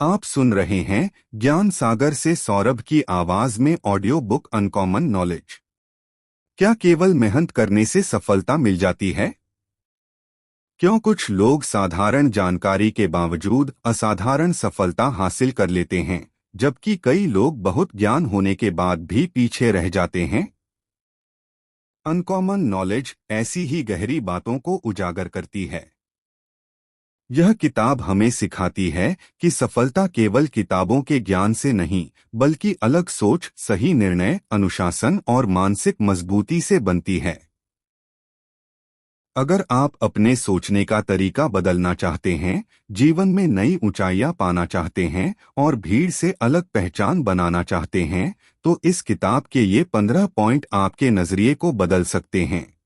आप सुन रहे हैं ज्ञान सागर से सौरभ की आवाज में ऑडियो बुक अनकॉमन नॉलेज। क्या केवल मेहनत करने से सफलता मिल जाती है? क्यों कुछ लोग साधारण जानकारी के बावजूद असाधारण सफलता हासिल कर लेते हैं, जबकि कई लोग बहुत ज्ञान होने के बाद भी पीछे रह जाते हैं? अनकॉमन नॉलेज ऐसी ही गहरी बातों को उजागर करती है। यह किताब हमें सिखाती है कि सफलता केवल किताबों के ज्ञान से नहीं, बल्कि अलग सोच, सही निर्णय, अनुशासन और मानसिक मजबूती से बनती है। अगर आप अपने सोचने का तरीका बदलना चाहते हैं, जीवन में नई ऊंचाइयां पाना चाहते हैं और भीड़ से अलग पहचान बनाना चाहते हैं, तो इस किताब के ये 15 पॉइंट आपके नजरिए को बदल सकते हैं।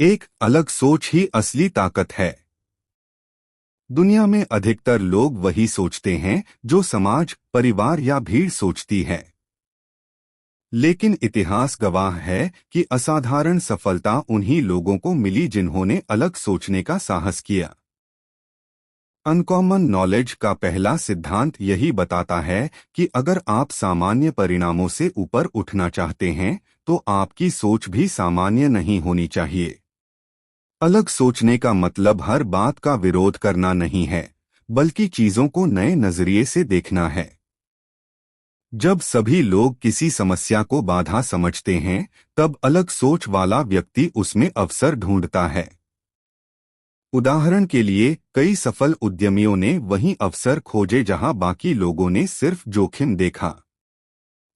एक अलग सोच ही असली ताकत है। दुनिया में अधिकतर लोग वही सोचते हैं जो समाज, परिवार या भीड़ सोचती है। लेकिन इतिहास गवाह है कि असाधारण सफलता उन्हीं लोगों को मिली जिन्होंने अलग सोचने का साहस किया। अनकॉमन नॉलेज का पहला सिद्धांत यही बताता है कि अगर आप सामान्य परिणामों से ऊपर उठना चाहते हैं, तो आपकी सोच भी सामान्य नहीं होनी चाहिए। अलग सोचने का मतलब हर बात का विरोध करना नहीं है, बल्कि चीजों को नए नजरिए से देखना है। जब सभी लोग किसी समस्या को बाधा समझते हैं, तब अलग सोच वाला व्यक्ति उसमें अवसर ढूंढता है। उदाहरण के लिए, कई सफल उद्यमियों ने वहीं अवसर खोजे जहां बाकी लोगों ने सिर्फ जोखिम देखा।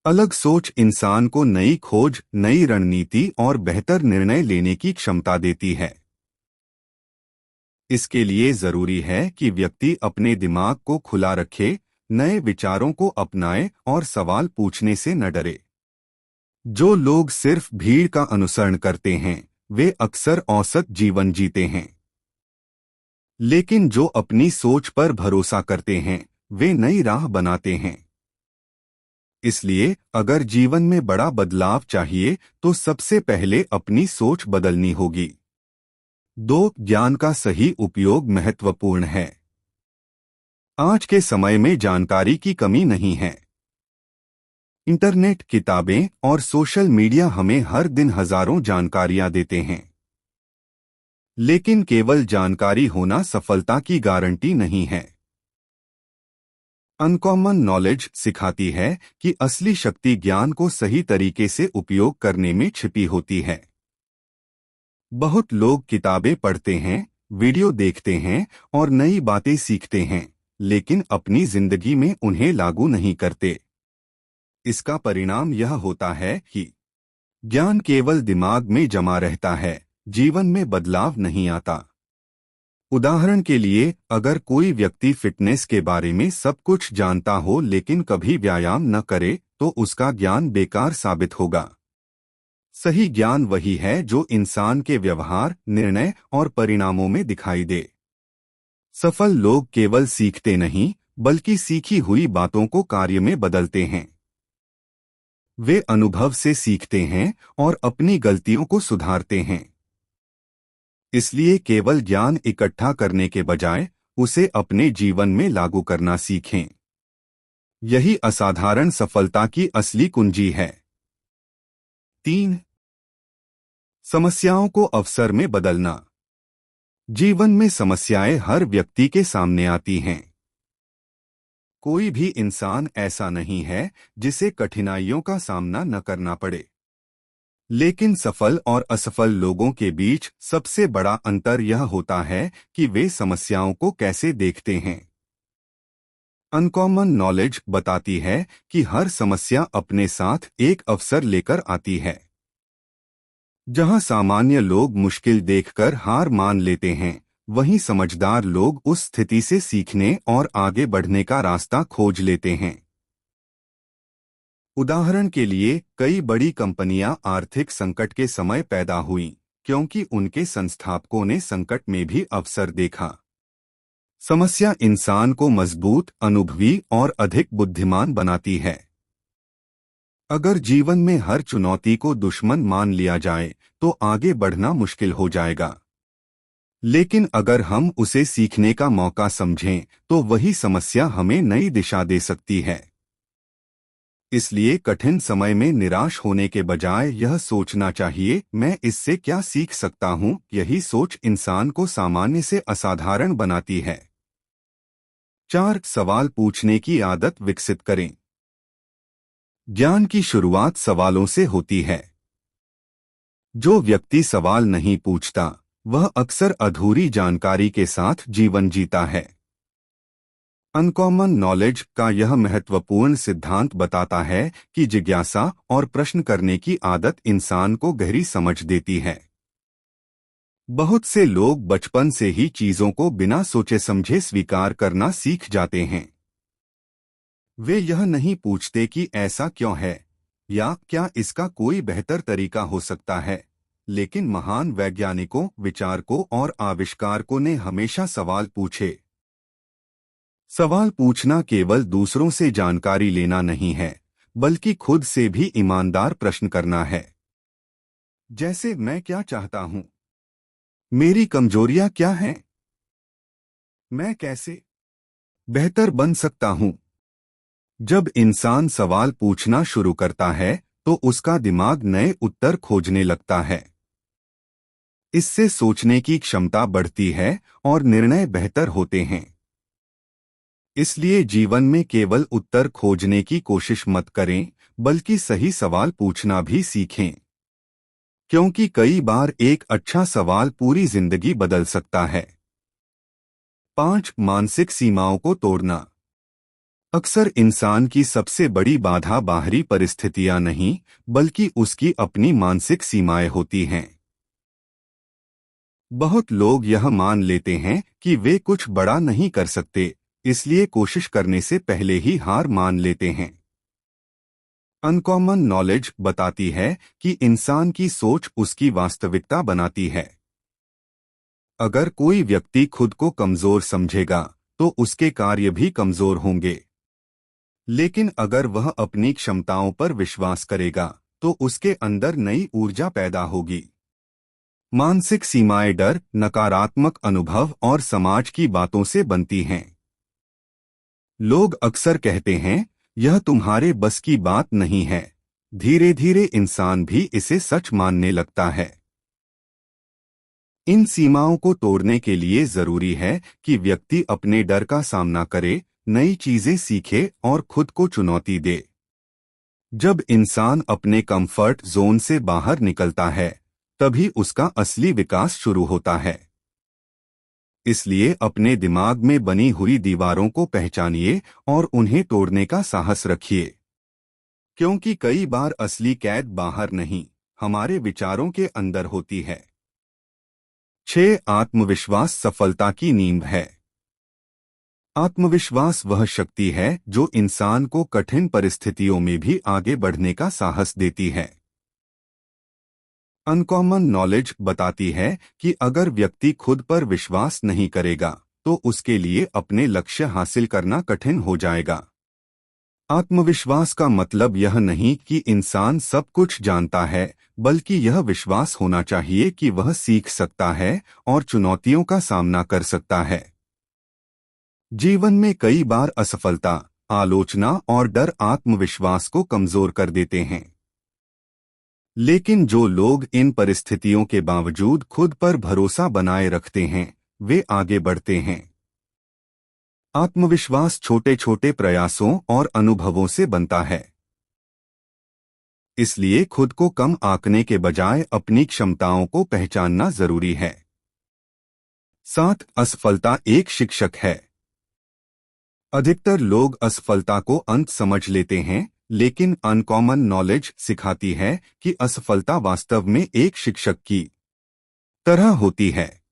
अलग सोच इंसान को नई खोज, नई रणनीति और बेहतर निर्णय लेने की क्षमता देती है। इसके लिए जरूरी है कि व्यक्ति अपने दिमाग को खुला रखे, नए विचारों को अपनाए और सवाल पूछने से न डरे। जो लोग सिर्फ भीड़ का अनुसरण करते हैं, वे अक्सर औसत जीवन जीते हैं। लेकिन जो अपनी सोच पर भरोसा करते हैं, वे नई राह बनाते हैं। इसलिए अगर जीवन में बड़ा बदलाव चाहिए, तो सबसे पहले अपनी सोच बदलनी होगी। 2. ज्ञान का सही उपयोग महत्वपूर्ण है। आज के समय में जानकारी की कमी नहीं है। इंटरनेट, किताबें और सोशल मीडिया हमें हर दिन हजारों जानकारियां देते हैं। लेकिन केवल जानकारी होना सफलता की गारंटी नहीं है। अनकॉमन नॉलेज सिखाती है कि असली शक्ति ज्ञान को सही तरीके से उपयोग करने में छिपी होती है। बहुत लोग किताबें पढ़ते हैं, वीडियो देखते हैं और नई बातें सीखते हैं, लेकिन अपनी जिंदगी में उन्हें लागू नहीं करते। इसका परिणाम यह होता है कि ज्ञान केवल दिमाग में जमा रहता है, जीवन में बदलाव नहीं आता। उदाहरण के लिए, अगर कोई व्यक्ति फिटनेस के बारे में सब कुछ जानता हो लेकिन कभी व्यायाम न करे, तो उसका ज्ञान बेकार साबित होगा। सही ज्ञान वही है जो इंसान के व्यवहार, निर्णय और परिणामों में दिखाई दे। सफल लोग केवल सीखते नहीं, बल्कि सीखी हुई बातों को कार्य में बदलते हैं। वे अनुभव से सीखते हैं और अपनी गलतियों को सुधारते हैं। इसलिए केवल ज्ञान इकट्ठा करने के बजाय उसे अपने जीवन में लागू करना सीखें। यही असाधारण सफलता की असली कुंजी है। 3. समस्याओं को अवसर में बदलना। जीवन में समस्याएं हर व्यक्ति के सामने आती हैं। कोई भी इंसान ऐसा नहीं है जिसे कठिनाइयों का सामना न करना पड़े। लेकिन सफल और असफल लोगों के बीच सबसे बड़ा अंतर यह होता है कि वे समस्याओं को कैसे देखते हैं। अनकॉमन नॉलेज बताती है कि हर समस्या अपने साथ एक अवसर लेकर आती है। जहां सामान्य लोग मुश्किल देखकर हार मान लेते हैं, वहीं समझदार लोग उस स्थिति से सीखने और आगे बढ़ने का रास्ता खोज लेते हैं। उदाहरण के लिए, कई बड़ी कंपनियां आर्थिक संकट के समय पैदा हुईं, क्योंकि उनके संस्थापकों ने संकट में भी अवसर देखा। समस्या इंसान को मजबूत, अनुभवी और अधिक बुद्धिमान बनाती है। अगर जीवन में हर चुनौती को दुश्मन मान लिया जाए, तो आगे बढ़ना मुश्किल हो जाएगा। लेकिन अगर हम उसे सीखने का मौका समझें तो वही समस्या हमें नई दिशा दे सकती है। इसलिए कठिन समय में निराश होने के बजाय यह सोचना चाहिए, मैं इससे क्या सीख सकता हूँ। यही सोच इंसान को सामान्य से असाधारण बनाती है। 4. सवाल पूछने की आदत विकसित करें। ज्ञान की शुरुआत सवालों से होती है। जो व्यक्ति सवाल नहीं पूछता, वह अक्सर अधूरी जानकारी के साथ जीवन जीता है। अनकॉमन नॉलेज का यह महत्वपूर्ण सिद्धांत बताता है कि जिज्ञासा और प्रश्न करने की आदत इंसान को गहरी समझ देती है। बहुत से लोग बचपन से ही चीजों को बिना सोचे समझे स्वीकार करना सीख जाते हैं। वे यह नहीं पूछते कि ऐसा क्यों है या क्या इसका कोई बेहतर तरीका हो सकता है। लेकिन महान वैज्ञानिकों, विचारकों और आविष्कारकों ने हमेशा सवाल पूछे। सवाल पूछना केवल दूसरों से जानकारी लेना नहीं है, बल्कि खुद से भी ईमानदार प्रश्न करना है। जैसे, मैं क्या चाहता हूं? मेरी कमजोरियां क्या हैं? मैं कैसे बेहतर बन सकता हूं? जब इंसान सवाल पूछना शुरू करता है तो उसका दिमाग नए उत्तर खोजने लगता है। इससे सोचने की क्षमता बढ़ती है और निर्णय बेहतर होते हैं। इसलिए जीवन में केवल उत्तर खोजने की कोशिश मत करें, बल्कि सही सवाल पूछना भी सीखें। क्योंकि कई बार एक अच्छा सवाल पूरी जिंदगी बदल सकता है। 5. मानसिक सीमाओं को तोड़ना। अक्सर इंसान की सबसे बड़ी बाधा बाहरी परिस्थितियां नहीं, बल्कि उसकी अपनी मानसिक सीमाएं होती हैं। बहुत लोग यह मान लेते हैं कि वे कुछ बड़ा नहीं कर सकते, इसलिए कोशिश करने से पहले ही हार मान लेते हैं। अनकॉमन नॉलेज बताती है कि इंसान की सोच उसकी वास्तविकता बनाती है। अगर कोई व्यक्ति खुद को कमजोर समझेगा तो उसके कार्य भी कमजोर होंगे। लेकिन अगर वह अपनी क्षमताओं पर विश्वास करेगा तो उसके अंदर नई ऊर्जा पैदा होगी। मानसिक सीमाएं डर, नकारात्मक अनुभव और समाज की बातों से बनती हैं। लोग अक्सर कहते हैं, यह तुम्हारे बस की बात नहीं है। धीरे धीरे इंसान भी इसे सच मानने लगता है। इन सीमाओं को तोड़ने के लिए जरूरी है कि व्यक्ति अपने डर का सामना करे, नई चीजें सीखे और खुद को चुनौती दे। जब इंसान अपने कंफर्ट जोन से बाहर निकलता है, तभी उसका असली विकास शुरू होता है। इसलिए अपने दिमाग में बनी हुई दीवारों को पहचानिए और उन्हें तोड़ने का साहस रखिए। क्योंकि कई बार असली कैद बाहर नहीं, हमारे विचारों के अंदर होती है। 6. आत्मविश्वास सफलता की नींव है। आत्मविश्वास वह शक्ति है जो इंसान को कठिन परिस्थितियों में भी आगे बढ़ने का साहस देती है। अनकॉमन नॉलेज बताती है कि अगर व्यक्ति खुद पर विश्वास नहीं करेगा तो उसके लिए अपने लक्ष्य हासिल करना कठिन हो जाएगा। आत्मविश्वास का मतलब यह नहीं कि इंसान सब कुछ जानता है, बल्कि यह विश्वास होना चाहिए कि वह सीख सकता है और चुनौतियों का सामना कर सकता है। जीवन में कई बार असफलता, आलोचना और डर आत्मविश्वास को कमजोर कर देते हैं। लेकिन जो लोग इन परिस्थितियों के बावजूद खुद पर भरोसा बनाए रखते हैं, वे आगे बढ़ते हैं। आत्मविश्वास छोटे छोटे प्रयासों और अनुभवों से बनता है। इसलिए खुद को कम आंकने के बजाय अपनी क्षमताओं को पहचानना जरूरी है। 7. असफलता एक शिक्षक है। अधिकतर लोग असफलता को अंत समझ लेते हैं, लेकिन अनकॉमन नॉलेज सिखाती है कि असफलता वास्तव में एक शिक्षक की तरह होती है।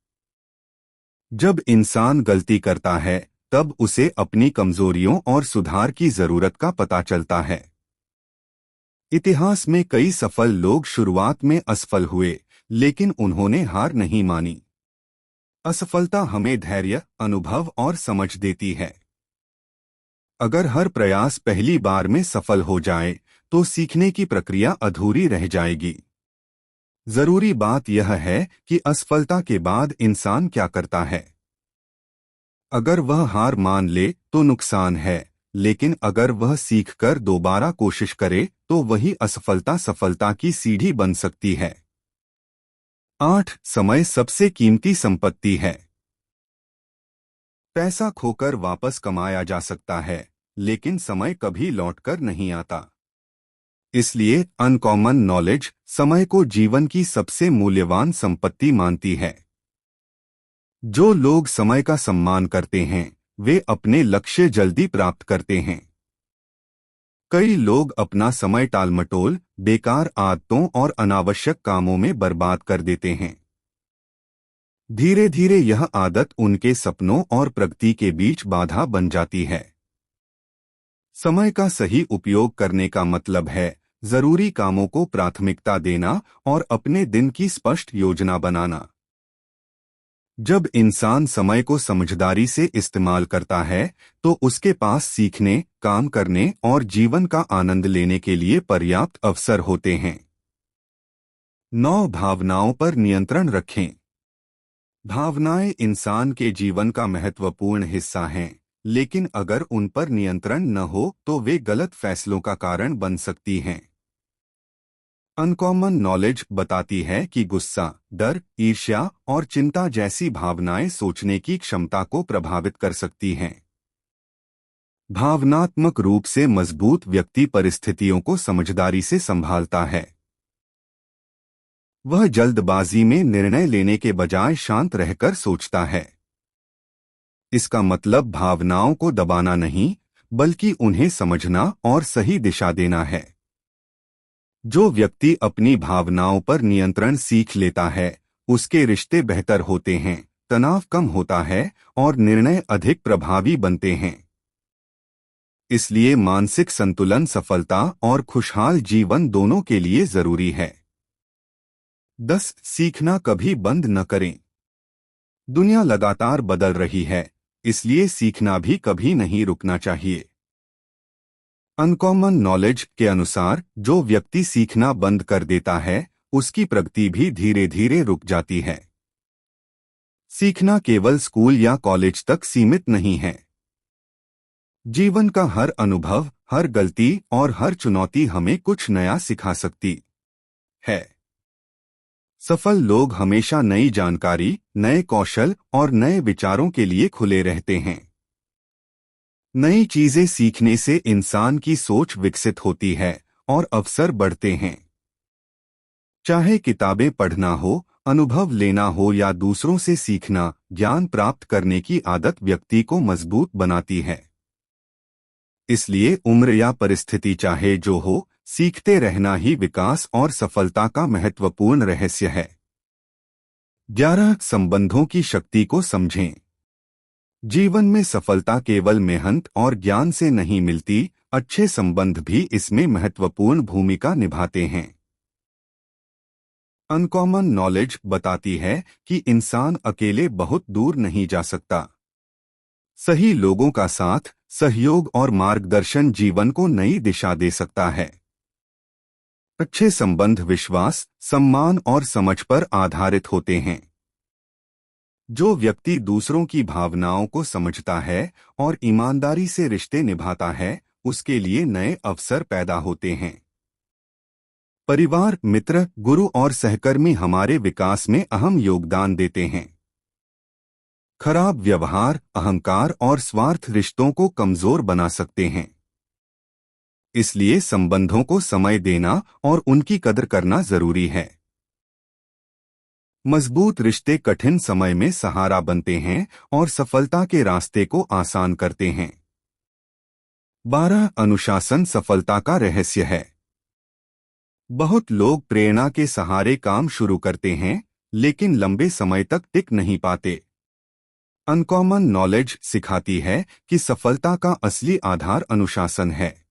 जब इंसान गलती करता है, तब उसे अपनी कमजोरियों और सुधार की जरूरत का पता चलता है। इतिहास में कई सफल लोग शुरुआत में असफल हुए, लेकिन उन्होंने हार नहीं मानी। असफलता हमें धैर्य, अनुभव और समझ देती है। अगर हर प्रयास पहली बार में सफल हो जाए, तो सीखने की प्रक्रिया अधूरी रह जाएगी। जरूरी बात यह है कि असफलता के बाद इंसान क्या करता है। अगर वह हार मान ले तो नुकसान है, लेकिन अगर वह सीखकर दोबारा कोशिश करे तो वही असफलता सफलता की सीढ़ी बन सकती है। 8. समय सबसे कीमती संपत्ति है। पैसा खोकर वापस कमाया जा सकता है, लेकिन समय कभी लौटकर नहीं आता। इसलिए अनकॉमन नॉलेज समय को जीवन की सबसे मूल्यवान संपत्ति मानती है। जो लोग समय का सम्मान करते हैं वे अपने लक्ष्य जल्दी प्राप्त करते हैं। कई लोग अपना समय टालमटोल, बेकार आदतों और अनावश्यक कामों में बर्बाद कर देते हैं। धीरे धीरे यह आदत उनके सपनों और प्रगति के बीच बाधा बन जाती है। समय का सही उपयोग करने का मतलब है जरूरी कामों को प्राथमिकता देना और अपने दिन की स्पष्ट योजना बनाना। जब इंसान समय को समझदारी से इस्तेमाल करता है तो उसके पास सीखने, काम करने और जीवन का आनंद लेने के लिए पर्याप्त अवसर होते हैं। 9. भावनाओं पर नियंत्रण रखें। भावनाएं इंसान के जीवन का महत्वपूर्ण हिस्सा हैं, लेकिन अगर उन पर नियंत्रण न हो तो वे गलत फैसलों का कारण बन सकती हैं। अनकॉमन नॉलेज बताती है कि गुस्सा, डर, ईर्ष्या और चिंता जैसी भावनाएं सोचने की क्षमता को प्रभावित कर सकती हैं। भावनात्मक रूप से मजबूत व्यक्ति परिस्थितियों को समझदारी से संभालता है। वह जल्दबाजी में निर्णय लेने के बजाय शांत रहकर सोचता है। इसका मतलब भावनाओं को दबाना नहीं, बल्कि उन्हें समझना और सही दिशा देना है। जो व्यक्ति अपनी भावनाओं पर नियंत्रण सीख लेता है उसके रिश्ते बेहतर होते हैं, तनाव कम होता है और निर्णय अधिक प्रभावी बनते हैं। इसलिए मानसिक संतुलन सफलता और खुशहाल जीवन दोनों के लिए जरूरी है। 10. सीखना कभी बंद न करें। दुनिया लगातार बदल रही है, इसलिए सीखना भी कभी नहीं रुकना चाहिए। अनकॉमन नॉलेज के अनुसार जो व्यक्ति सीखना बंद कर देता है उसकी प्रगति भी धीरे धीरे रुक जाती है। सीखना केवल स्कूल या कॉलेज तक सीमित नहीं है। जीवन का हर अनुभव, हर गलती और हर चुनौती हमें कुछ नया सिखा सकती है। सफल लोग हमेशा नई जानकारी, नए कौशल और नए विचारों के लिए खुले रहते हैं। नई चीजें सीखने से इंसान की सोच विकसित होती है और अवसर बढ़ते हैं। चाहे किताबें पढ़ना हो, अनुभव लेना हो या दूसरों से सीखना, ज्ञान प्राप्त करने की आदत व्यक्ति को मजबूत बनाती है। इसलिए उम्र या परिस्थिति चाहे जो हो, सीखते रहना ही विकास और सफलता का महत्वपूर्ण रहस्य है। 11. संबंधों की शक्ति को समझें। जीवन में सफलता केवल मेहनत और ज्ञान से नहीं मिलती, अच्छे संबंध भी इसमें महत्वपूर्ण भूमिका निभाते हैं। अनकॉमन नॉलेज बताती है कि इंसान अकेले बहुत दूर नहीं जा सकता। सही लोगों का साथ, सहयोग और मार्गदर्शन जीवन को नई दिशा दे सकता है। अच्छे संबंध विश्वास, सम्मान और समझ पर आधारित होते हैं। जो व्यक्ति दूसरों की भावनाओं को समझता है और ईमानदारी से रिश्ते निभाता है उसके लिए नए अवसर पैदा होते हैं। परिवार, मित्र, गुरु और सहकर्मी हमारे विकास में अहम योगदान देते हैं। खराब व्यवहार, अहंकार और स्वार्थ रिश्तों को कमजोर बना सकते हैं। इसलिए संबंधों को समय देना और उनकी कदर करना जरूरी है। मजबूत रिश्ते कठिन समय में सहारा बनते हैं और सफलता के रास्ते को आसान करते हैं। 12. अनुशासन सफलता का रहस्य है। बहुत लोग प्रेरणा के सहारे काम शुरू करते हैं लेकिन लंबे समय तक टिक नहीं पाते। अनकॉमन नॉलेज सिखाती है कि सफलता का असली आधार अनुशासन है।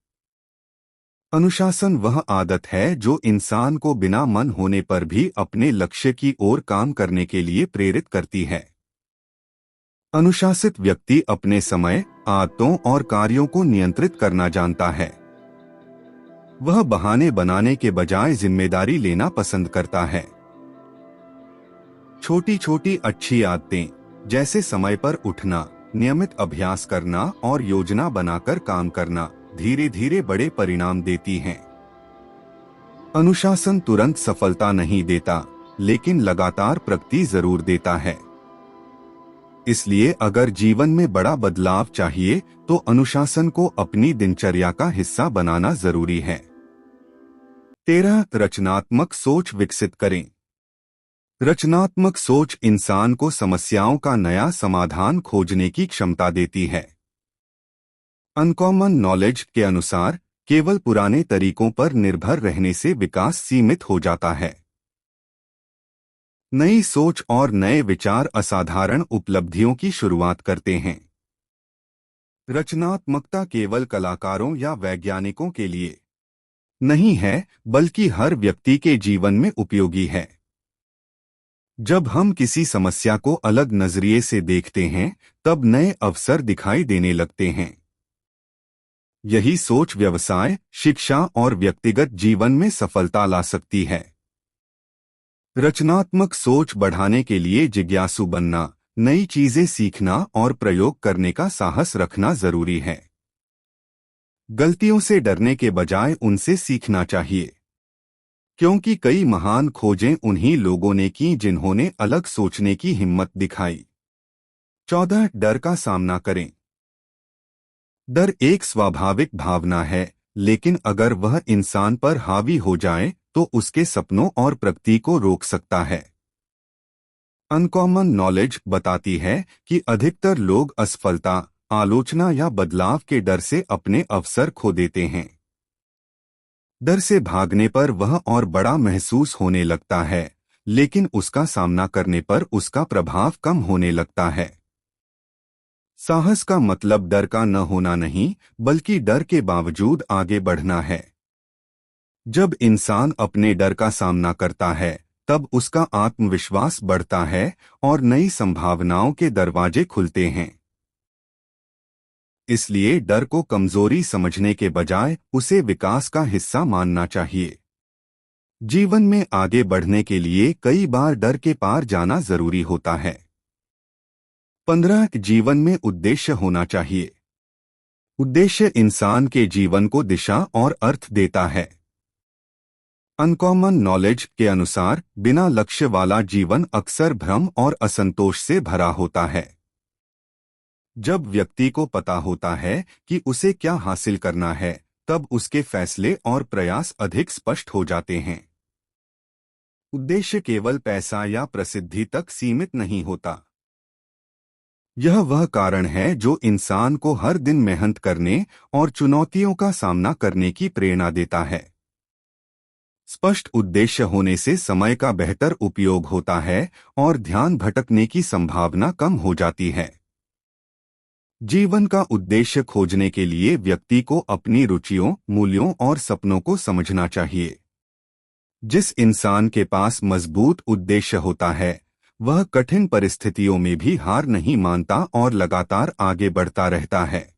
अनुशासन वह आदत है जो इंसान को बिना मन होने पर भी अपने लक्ष्य की ओर काम करने के लिए प्रेरित करती है। अनुशासित व्यक्ति अपने समय, आदतों और कार्यों को नियंत्रित करना जानता है। वह बहाने बनाने के बजाय जिम्मेदारी लेना पसंद करता है। छोटी छोटी अच्छी आदतें जैसे समय पर उठना, नियमित अभ्यास करना और योजना बनाकर काम करना धीरे धीरे बड़े परिणाम देती हैं। अनुशासन तुरंत सफलता नहीं देता, लेकिन लगातार प्रगति जरूर देता है। इसलिए अगर जीवन में बड़ा बदलाव चाहिए तो अनुशासन को अपनी दिनचर्या का हिस्सा बनाना जरूरी है। 13. रचनात्मक सोच विकसित करें। रचनात्मक सोच इंसान को समस्याओं का नया समाधान खोजने की क्षमता देती है। अनकॉमन नॉलेज के अनुसार केवल पुराने तरीकों पर निर्भर रहने से विकास सीमित हो जाता है। नई सोच और नए विचार असाधारण उपलब्धियों की शुरुआत करते हैं। रचनात्मकता केवल कलाकारों या वैज्ञानिकों के लिए नहीं है, बल्कि हर व्यक्ति के जीवन में उपयोगी है। जब हम किसी समस्या को अलग नजरिए से देखते हैं, तब नए अवसर दिखाई देने लगते हैं। यही सोच व्यवसाय, शिक्षा और व्यक्तिगत जीवन में सफलता ला सकती है। रचनात्मक सोच बढ़ाने के लिए जिज्ञासु बनना, नई चीजें सीखना और प्रयोग करने का साहस रखना जरूरी है। गलतियों से डरने के बजाय उनसे सीखना चाहिए, क्योंकि कई महान खोजें उन्हीं लोगों ने की जिन्होंने अलग सोचने की हिम्मत दिखाई। 14. डर का सामना करें। डर एक स्वाभाविक भावना है, लेकिन अगर वह इंसान पर हावी हो जाए तो उसके सपनों और प्रगति को रोक सकता है। अनकॉमन नॉलेज बताती है कि अधिकतर लोग असफलता, आलोचना या बदलाव के डर से अपने अवसर खो देते हैं। डर से भागने पर वह और बड़ा महसूस होने लगता है, लेकिन उसका सामना करने पर उसका प्रभाव कम होने लगता है। साहस का मतलब डर का न होना नहीं, बल्कि डर के बावजूद आगे बढ़ना है। जब इंसान अपने डर का सामना करता है, तब उसका आत्मविश्वास बढ़ता है और नई संभावनाओं के दरवाजे खुलते हैं। इसलिए डर को कमजोरी समझने के बजाय उसे विकास का हिस्सा मानना चाहिए। जीवन में आगे बढ़ने के लिए कई बार डर के पार जाना जरूरी होता है। 15. जीवन में उद्देश्य होना चाहिए। उद्देश्य इंसान के जीवन को दिशा और अर्थ देता है। अनकॉमन नॉलेज के अनुसार बिना लक्ष्य वाला जीवन अक्सर भ्रम और असंतोष से भरा होता है। जब व्यक्ति को पता होता है कि उसे क्या हासिल करना है, तब उसके फैसले और प्रयास अधिक स्पष्ट हो जाते हैं। उद्देश्य केवल पैसा या प्रसिद्धि तक सीमित नहीं होता। यह वह कारण है जो इंसान को हर दिन मेहनत करने और चुनौतियों का सामना करने की प्रेरणा देता है। स्पष्ट उद्देश्य होने से समय का बेहतर उपयोग होता है और ध्यान भटकने की संभावना कम हो जाती है। जीवन का उद्देश्य खोजने के लिए व्यक्ति को अपनी रुचियों, मूल्यों और सपनों को समझना चाहिए। जिस इंसान के पास मजबूत उद्देश्य होता है, वह कठिन परिस्थितियों में भी हार नहीं मानता और लगातार आगे बढ़ता रहता है।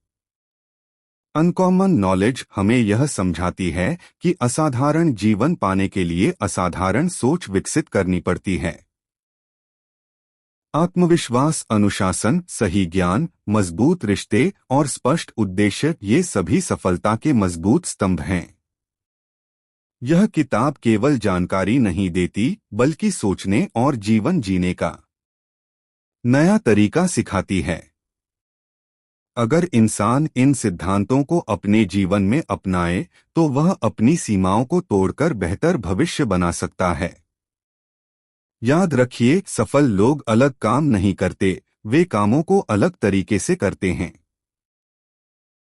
अनकॉमन नॉलेज हमें यह समझाती है कि असाधारण जीवन पाने के लिए असाधारण सोच विकसित करनी पड़ती है। आत्मविश्वास, अनुशासन, सही ज्ञान, मजबूत रिश्ते और स्पष्ट उद्देश्य ये सभी सफलता के मजबूत स्तंभ हैं। यह किताब केवल जानकारी नहीं देती, बल्कि सोचने और जीवन जीने का नया तरीका सिखाती है। अगर इंसान इन सिद्धांतों को अपने जीवन में अपनाए, तो वह अपनी सीमाओं को तोड़कर बेहतर भविष्य बना सकता है। याद रखिए, सफल लोग अलग काम नहीं करते, वे कामों को अलग तरीके से करते हैं।